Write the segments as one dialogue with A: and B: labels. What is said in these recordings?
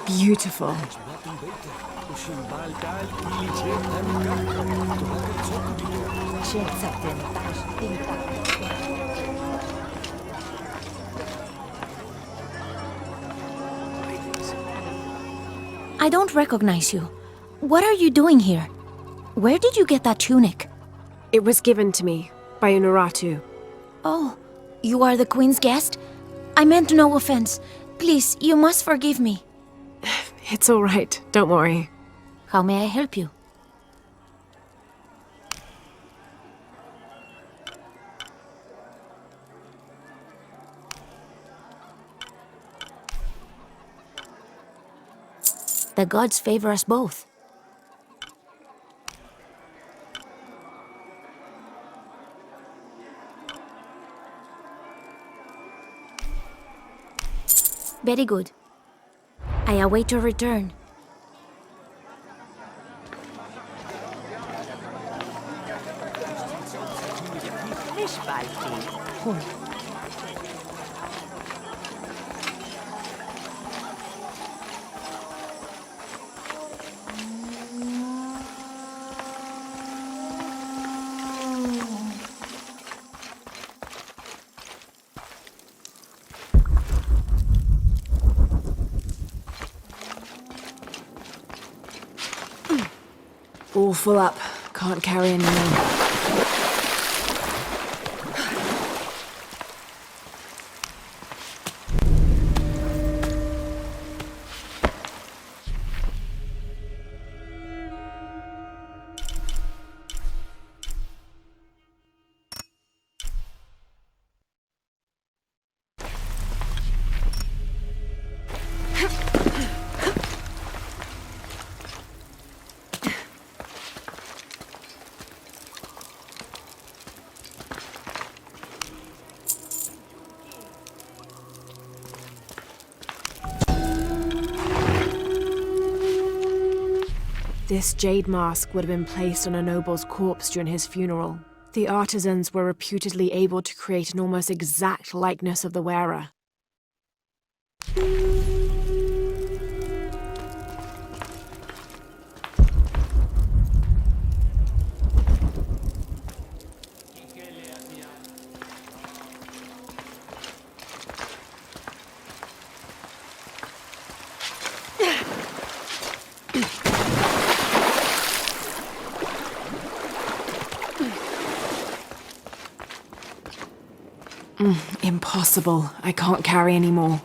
A: Beautiful.
B: I don't recognize you. What are you doing here? Where did you get that tunic?
A: It was given to me by Unuratu.
B: Oh, you are the Queen's guest? I meant no offense. Please, you must forgive me.
A: It's all right, don't worry.
B: How may I help you? The gods favor us both. Very good. I await your return.
A: All full up. Can't carry any more. This jade mask would have been placed on a noble's corpse during his funeral. The artisans were reputedly able to create an almost exact likeness of the wearer. Impossible. I can't carry any more.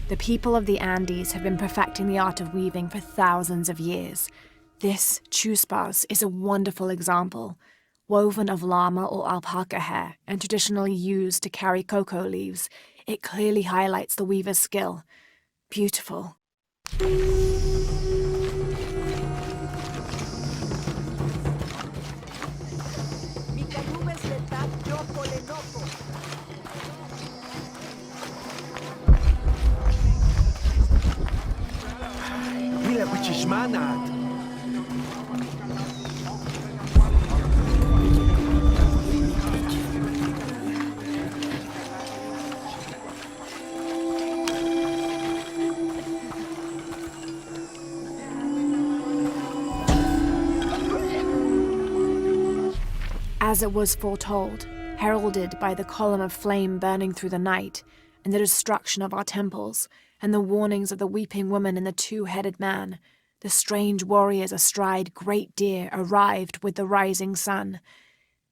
A: The people of the Andes have been perfecting the art of weaving for thousands of years. This chuspas is a wonderful example. Woven of llama or alpaca hair and traditionally used to carry cocoa leaves, it clearly highlights the weaver's skill. Beautiful. As it was foretold, heralded by the column of flame burning through the night, and the destruction of our temples, and the warnings of the weeping woman and the two-headed man, the strange warriors astride great deer arrived with the rising sun.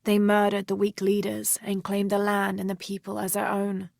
A: They murdered the weak leaders and claimed the land and the people as their own.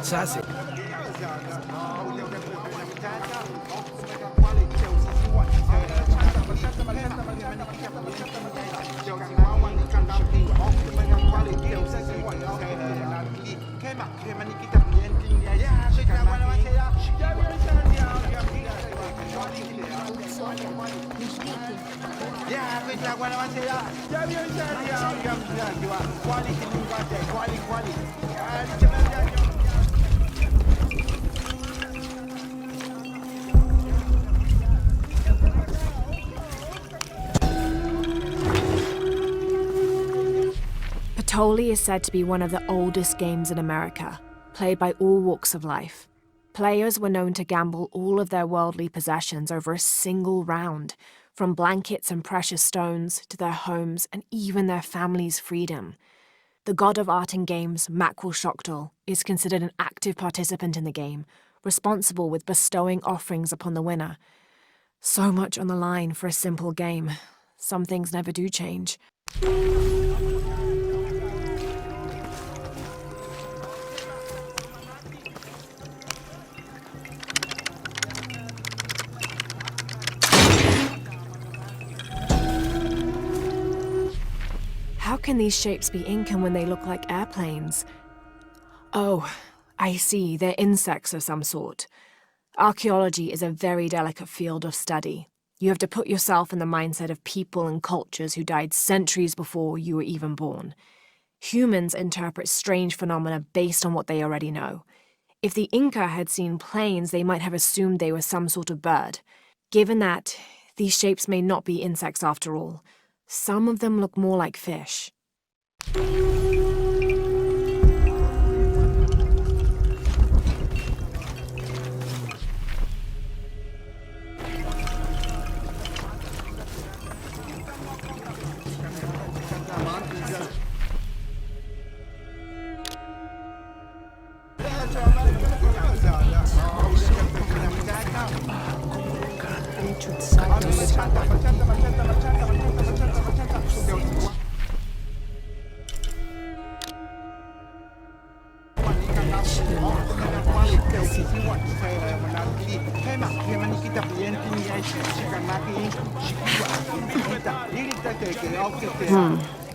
C: Sassy.
A: Patoli is said to be one of the oldest games in America, played by all walks of life. Players were known to gamble all of their worldly possessions over a single round, from blankets and precious stones to their homes and even their family's freedom. The god of art and games, Mackwell Shockdal, is considered an active participant in the game, responsible with bestowing offerings upon the winner. So much on the line for a simple game. Some things never do change. How can these shapes be Incan when they look like airplanes? Oh, I see, they're insects of some sort. Archaeology is a very delicate field of study. You have to put yourself in the mindset of people and cultures who died centuries before you were even born. Humans interpret strange phenomena based on what they already know. If the Inca had seen planes, they might have assumed they were some sort of bird. Given that, these shapes may not be insects after all. Some of them look more like fish.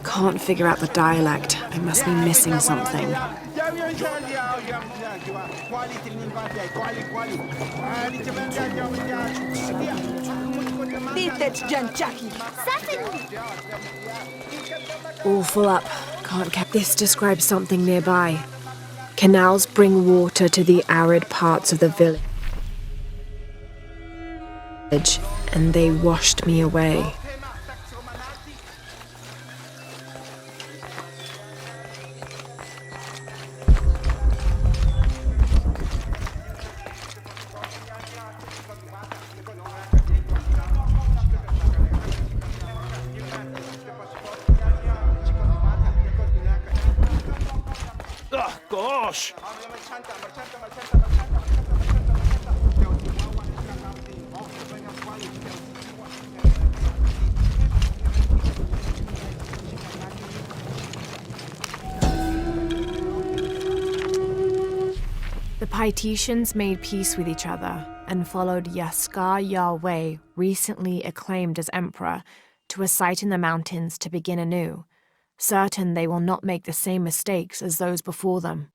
A: Can't figure out the dialect. I must be missing something. All full up. Can't catch. This describes something nearby. Canals bring water to the arid parts of the village, and they washed me away.
C: Oh, gosh!
A: The Paititians made peace with each other and followed Yaskar Yahweh, recently acclaimed as emperor, to a site in the mountains to begin anew, certain they will not make the same mistakes as those before them.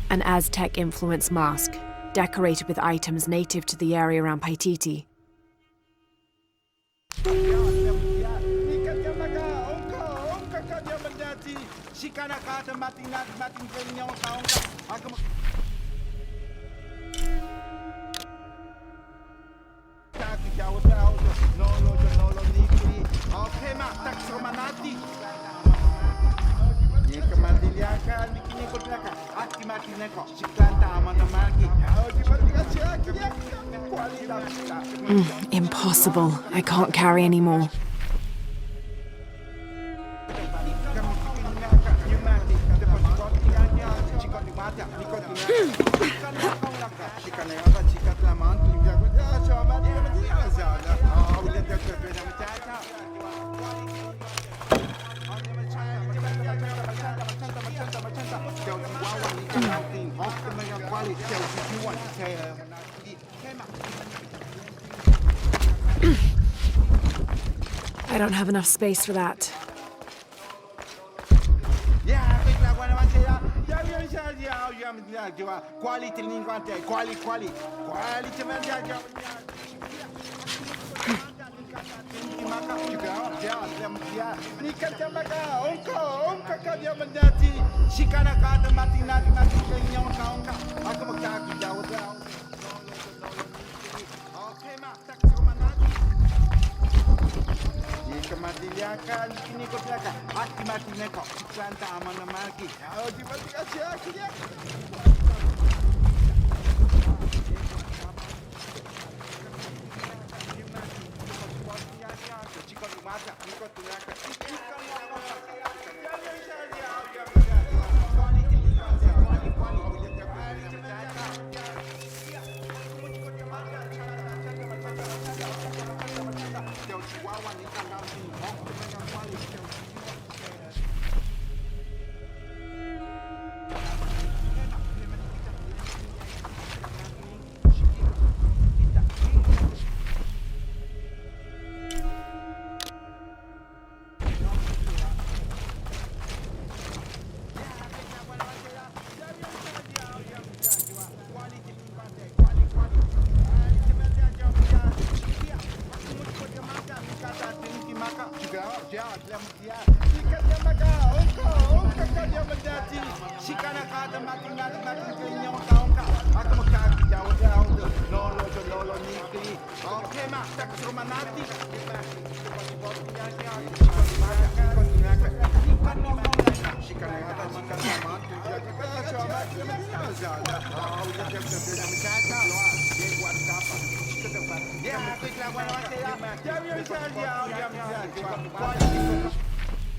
A: An Aztec-influenced mask, decorated with items native to the area around Paititi. Impossible. I can't carry anymore. I don't have enough space for that.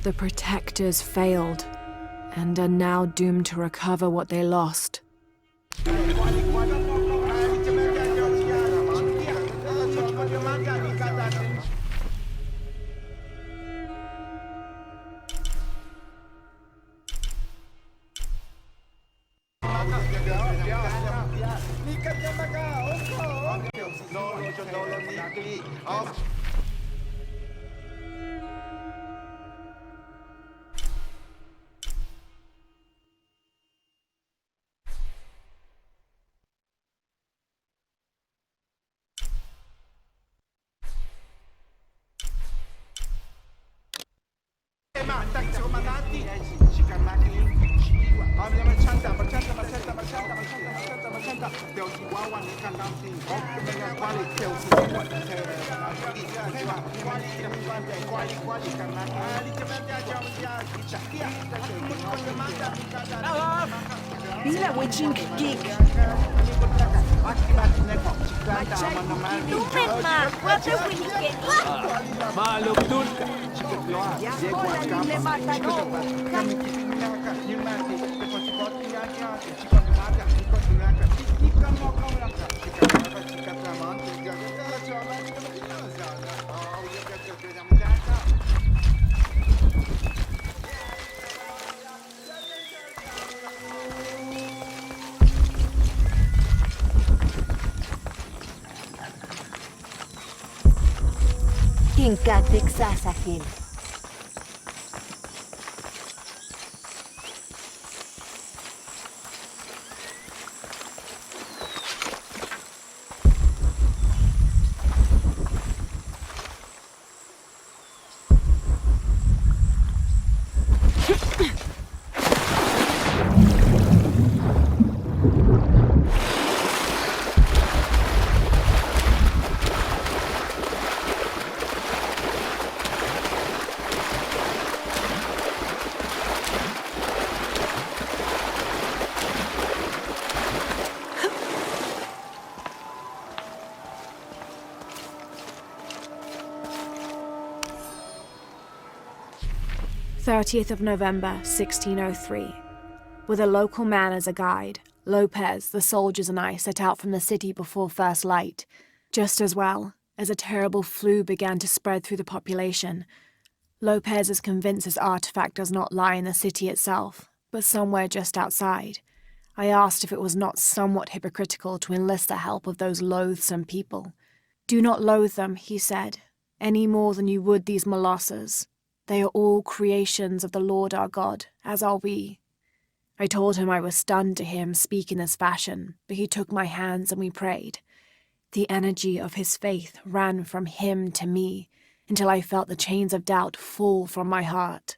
A: The protectors failed, and are now doomed to recover what they lost.
D: Bila wajing gig.
B: Lumen, ma! Water winike!
C: Maluk tulka.
D: Ya kola nile mata no. Hinkatik sasakin.
A: 30th of November, 1603. With a local man as a guide, Lopez, the soldiers, and I set out from the city before first light, just as well as a terrible flu began to spread through the population. Lopez is convinced his artifact does not lie in the city itself, but somewhere just outside. I asked if it was not somewhat hypocritical to enlist the help of those loathsome people. "Do not loathe them," he said, "any more than you would these molosses. They are all creations of the Lord our God, as are we." I told him I was stunned to hear him speak in this fashion, but he took my hands and we prayed. The energy of his faith ran from him to me, until I felt the chains of doubt fall from my heart.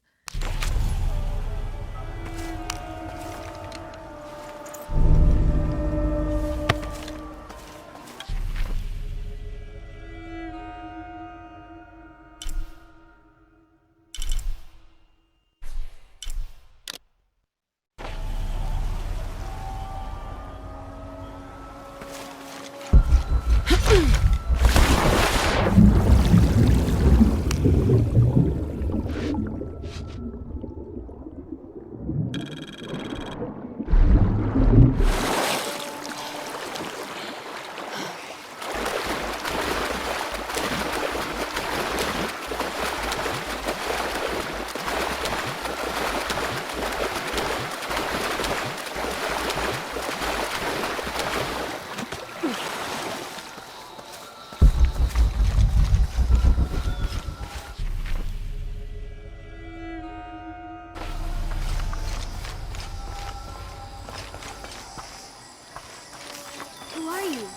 B: Who are you?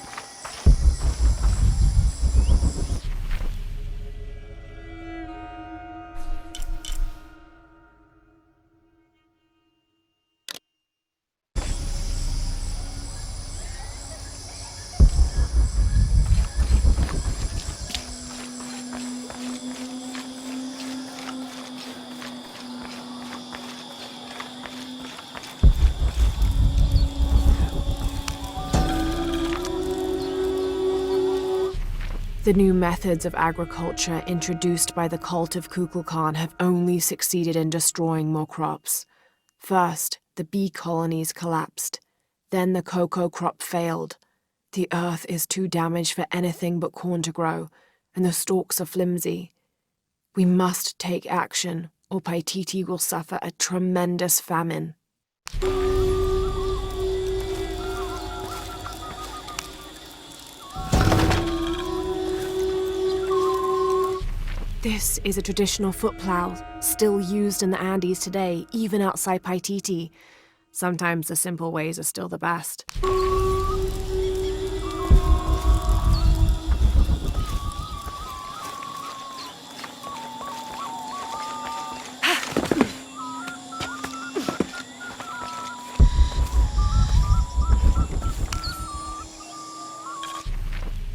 A: The new methods of agriculture introduced by the cult of Kukulkan have only succeeded in destroying more crops. First, the bee colonies collapsed. Then the cocoa crop failed. The earth is too damaged for anything but corn to grow, and the stalks are flimsy. We must take action, or Paititi will suffer a tremendous famine. This is a traditional foot plow, still used in the Andes today, even outside Paititi. Sometimes the simple ways are still the best.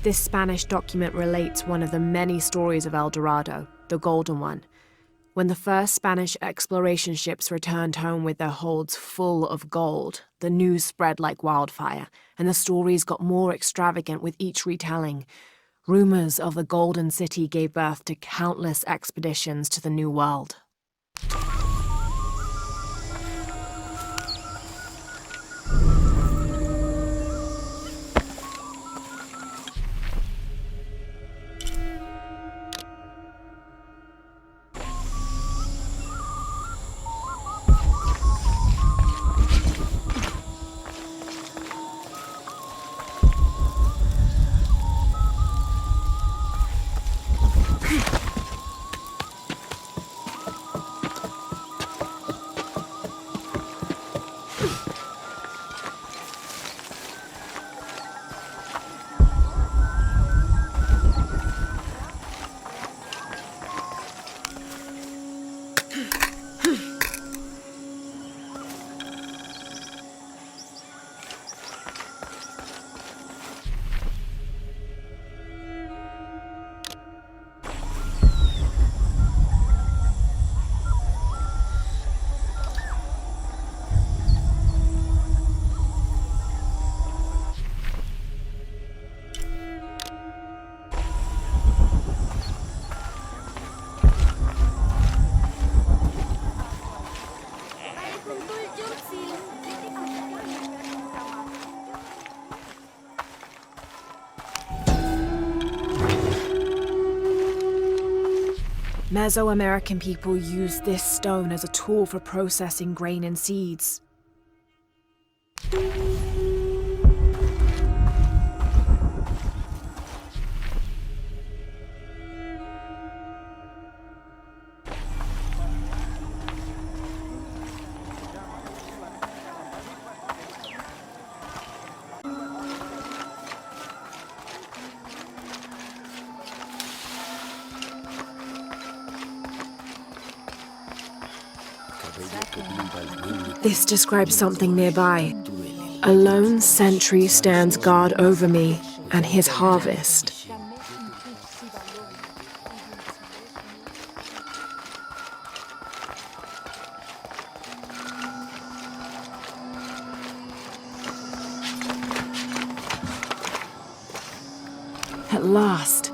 A: This Spanish document relates one of the many stories of El Dorado, the Golden One. When the first Spanish exploration ships returned home with their holds full of gold, the news spread like wildfire, and the stories got more extravagant with each retelling. Rumors of the Golden City gave birth to countless expeditions to the New World. Mesoamerican people used this stone as a tool for processing grain and seeds. This describes something nearby. A lone sentry stands guard over me and his harvest. At last.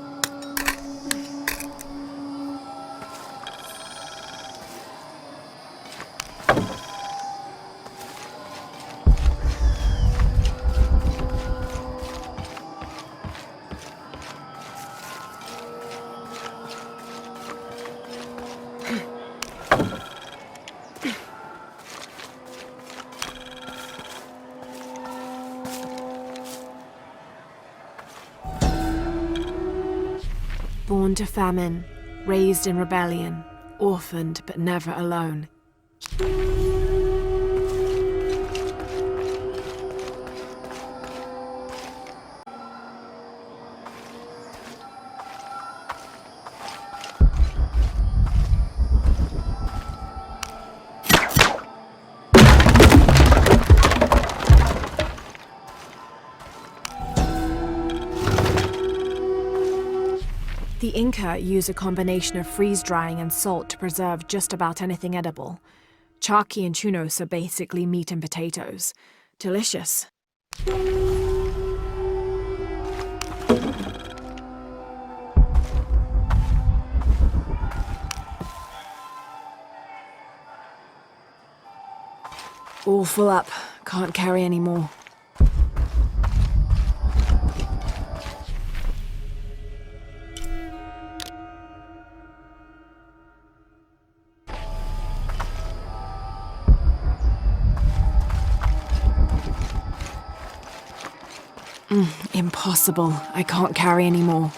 A: Born to famine, raised in rebellion, orphaned but never alone. The Inca use a combination of freeze-drying and salt to preserve just about anything edible. Charqui and chunos are basically meat and potatoes. Delicious. All full up. Can't carry any more. Impossible. I can't carry any more.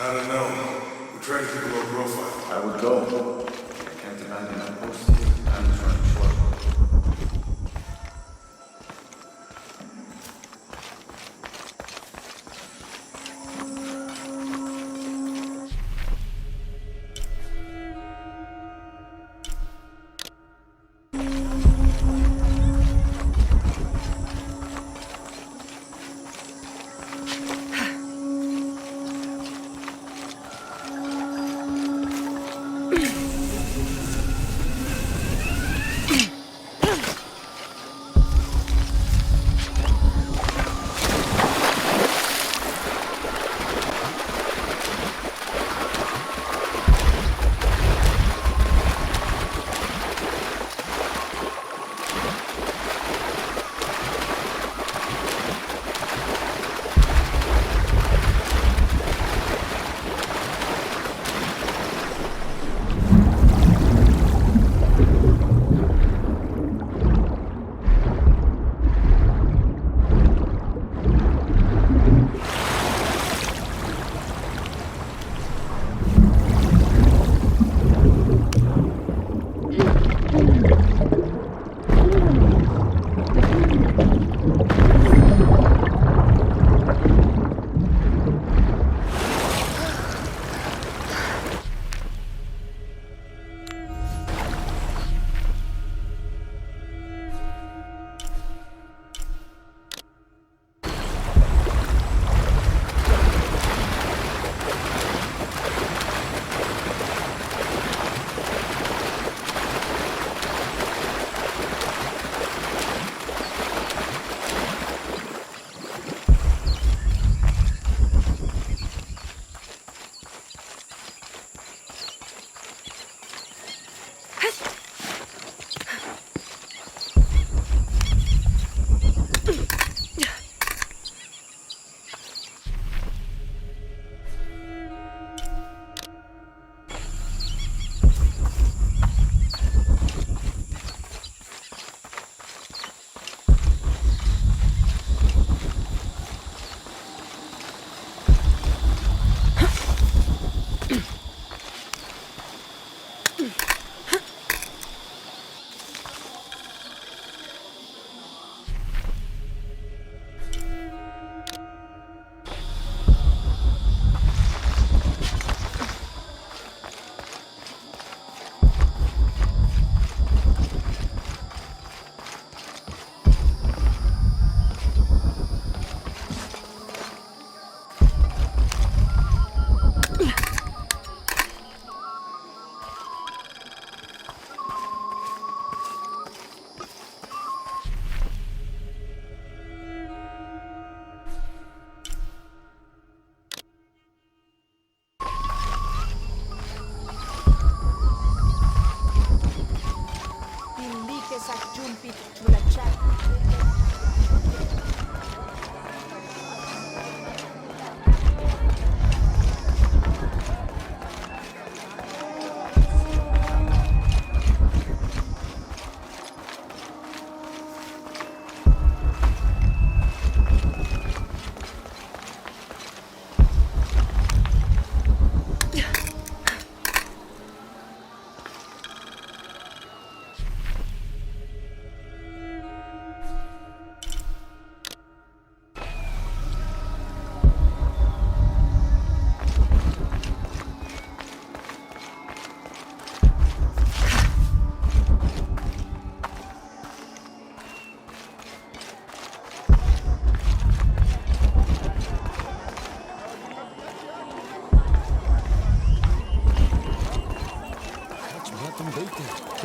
E: I don't know. We're trying to keep a low profile.
F: I would go. I can't imagine I'm posted. I'm just running short.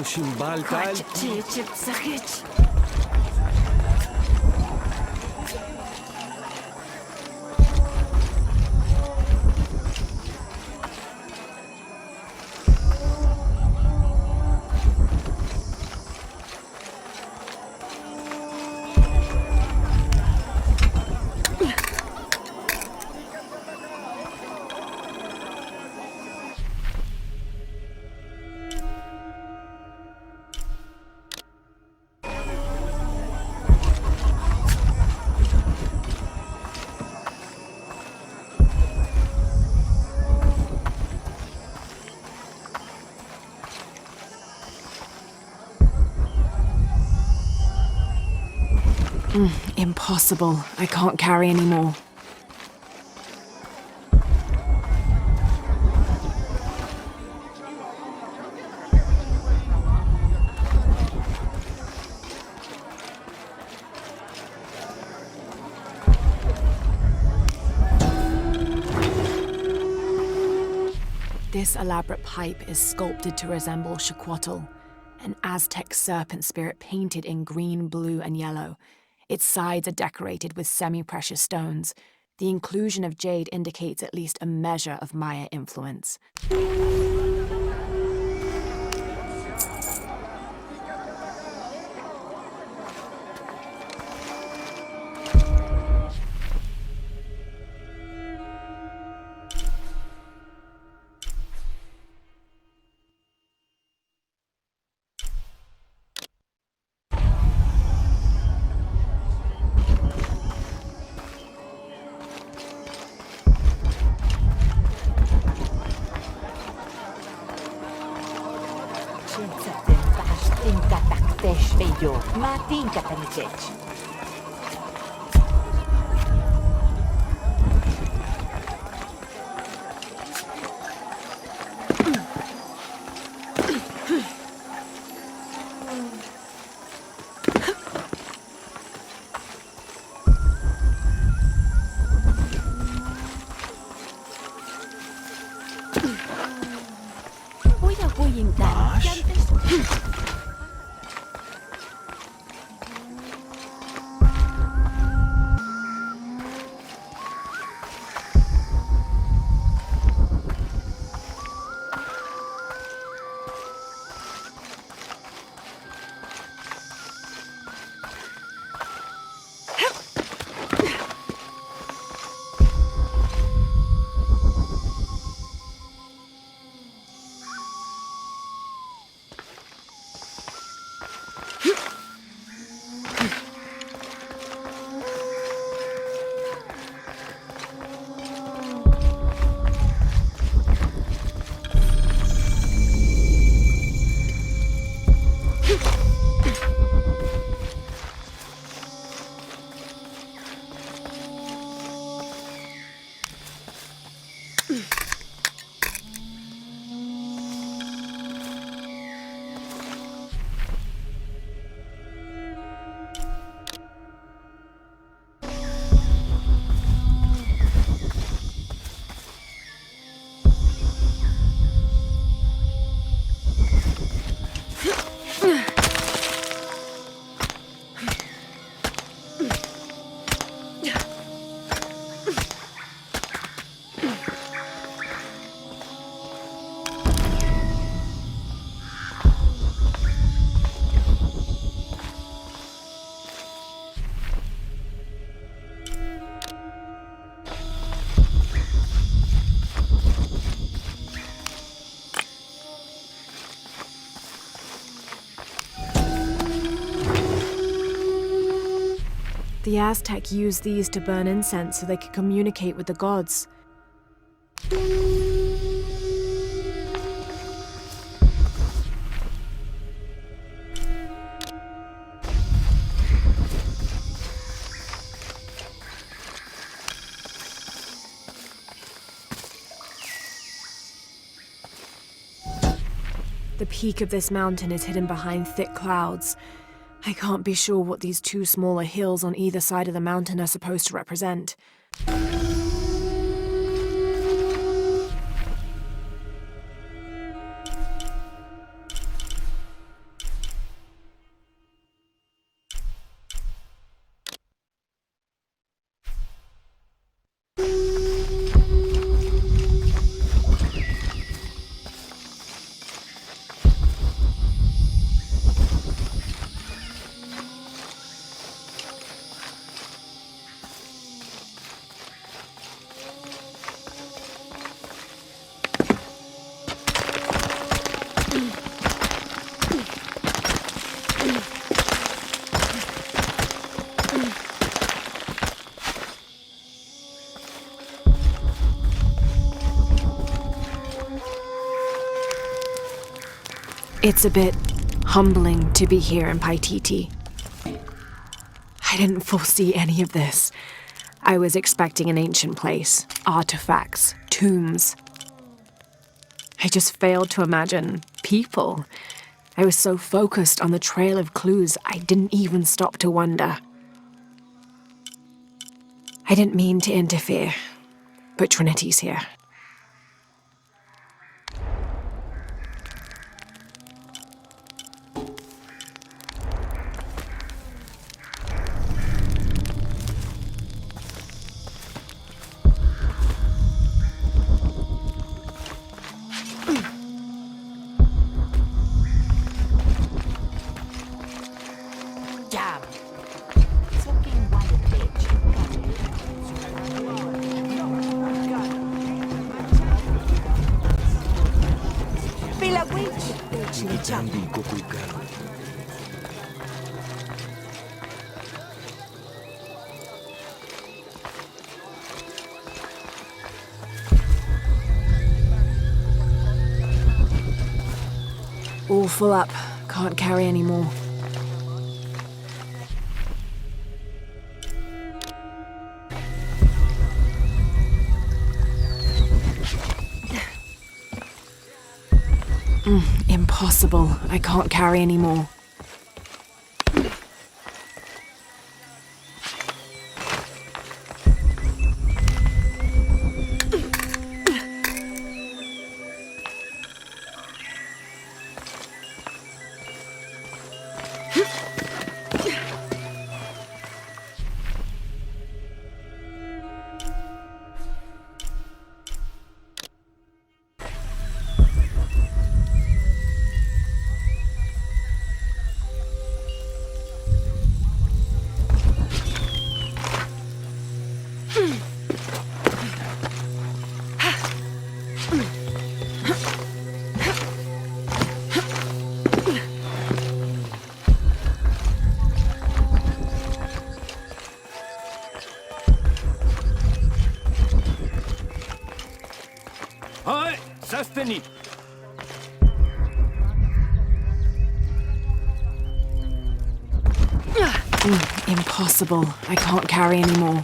C: Shimbal tal.
A: Impossible. I can't carry anymore. This elaborate pipe is sculpted to resemble Shaquatl, an Aztec serpent spirit painted in green, blue, and yellow. Its sides are decorated with semi-precious stones. The inclusion of jade indicates at least a measure of Maya influence.
D: Ma tinka tanichech.
B: Voy a voyintar.
A: The Aztec used these to burn incense so they could communicate with the gods. The peak of this mountain is hidden behind thick clouds. I can't be sure what these two smaller hills on either side of the mountain are supposed to represent. It's a bit humbling to be here in Paititi. I didn't foresee any of this. I was expecting an ancient place, artifacts, tombs. I just failed to imagine people. I was so focused on the trail of clues, I didn't even stop to wonder. I didn't mean to interfere, but Trinity's here.
D: Damn. Fucking white bitch. Bila witch.
C: Ikitambi kokukalo.
A: All full up. Can't carry any more. Impossible. I can't carry any more.
C: Hi, Sasteni.
A: Impossible. I can't carry any more.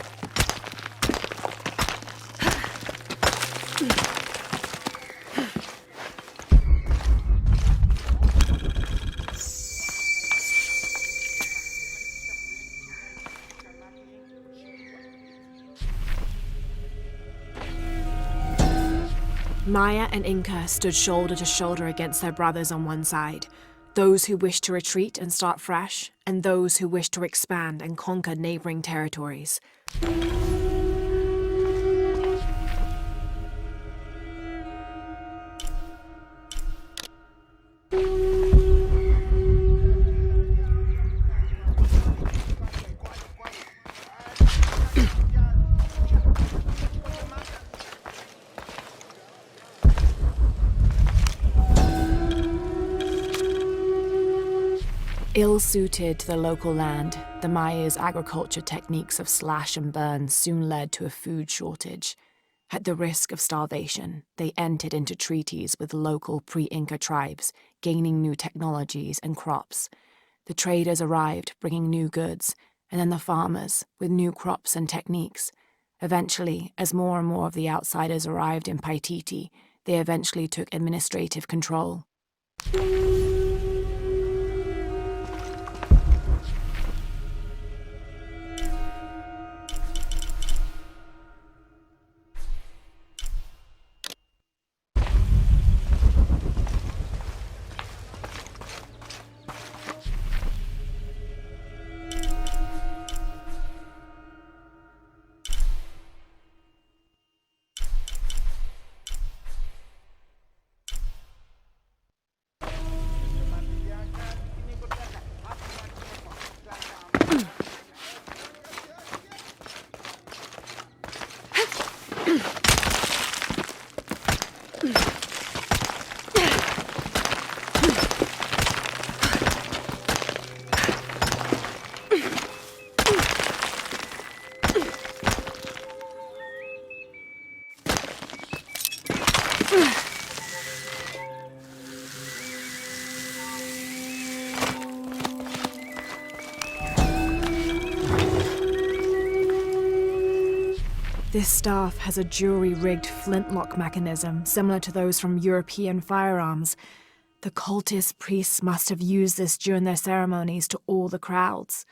A: Maya and Inca stood shoulder to shoulder against their brothers on one side, those who wished to retreat and start fresh, and those who wished to expand and conquer neighboring territories. Ill-suited to the local land, the Maya's agriculture techniques of slash and burn soon led to a food shortage. At the risk of starvation, they entered into treaties with local pre-Inca tribes, gaining new technologies and crops. The traders arrived, bringing new goods, and then the farmers, with new crops and techniques. Eventually, as more and more of the outsiders arrived in Paititi, they eventually took administrative control. This staff has a jury-rigged flintlock mechanism similar to those from European firearms. The cultist priests must have used this during their ceremonies to awe the crowds.